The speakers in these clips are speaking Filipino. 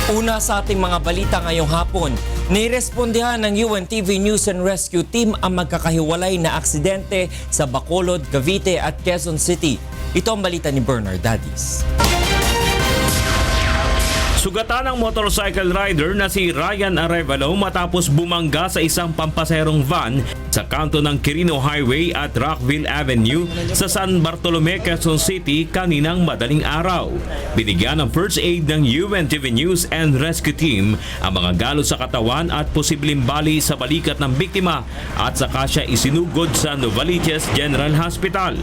Una sa ating mga balita ngayong hapon, nirespondihan ng UNTV News and Rescue Team ang magkakahiwalay na aksidente sa Bacolod, Cavite at Quezon City. Ito ang balita ni Bernard Dadis. Sugatan ng motorcycle rider na si Ryan Arevalo matapos bumangga sa isang pampaserong van sa kanto ng Quirino Highway at Rockville Avenue sa San Bartolome, Quezon City kaninang madaling araw. Binigyan ng first aid ng UNTV News and Rescue Team ang mga galo sa katawan at posibleng bali sa balikat ng biktima at saka siya isinugod sa Novaliches General Hospital.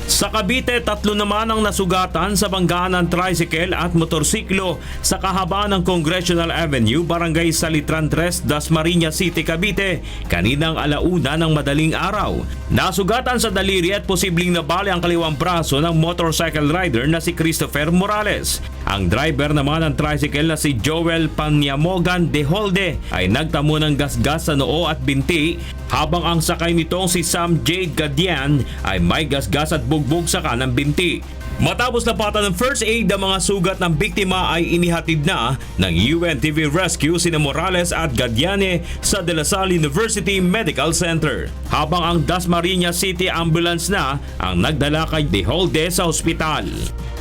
Sa Cavite, 3 naman ang nasugatan sa banggaan ng tricycle at motorsiklo sa kahabaan ng Congressional Avenue, Barangay Salitran 3, Dasmariñas City, Cavite, kaninang alauna ng madaling araw. Nasugatan sa daliri at posibleng nabali ang kaliwang braso ng motorcycle rider na si Christopher Morales. Ang driver naman ng tricycle na si Joel Panyamogan de Holde ay nagtamo ng gasgas sa noo at binti, habang ang sakay nitong si Sam Jade Gadian ay may gasgas at bugbog sa kanang binti. Matapos napatan ng first aid ang mga sugat ng biktima ay inihatid na ng UNTV Rescue sina Morales at Gadiane sa De La Salle University Medical Center, habang ang Dasmariñas City Ambulance na ang nagdala kay De Holde sa ospital.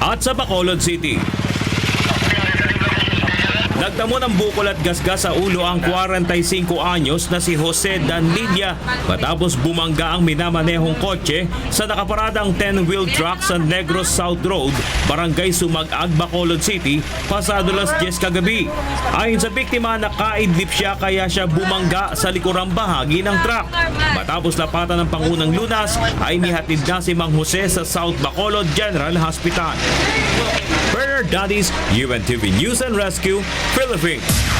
At sa Bacolod City, nagtamo ng bukol at gasgas sa ulo ang 45 anyos na si Jose Danlidia matapos bumangga ang minamanehong kotse sa nakaparadang 10-wheel truck sa Negros South Road, Barangay Sumag-ag, Bacolod City, pasado las 10 kagabi. Ayon sa biktima, nakaidlip siya kaya siya bumangga sa likurang bahagi ng truck. Matapos lapatan ng pangunang lunas, ay nihatid na si Mang Jose sa South Bacolod General Hospital. Bernard Dadis, UNTV News and Rescue, Philippines.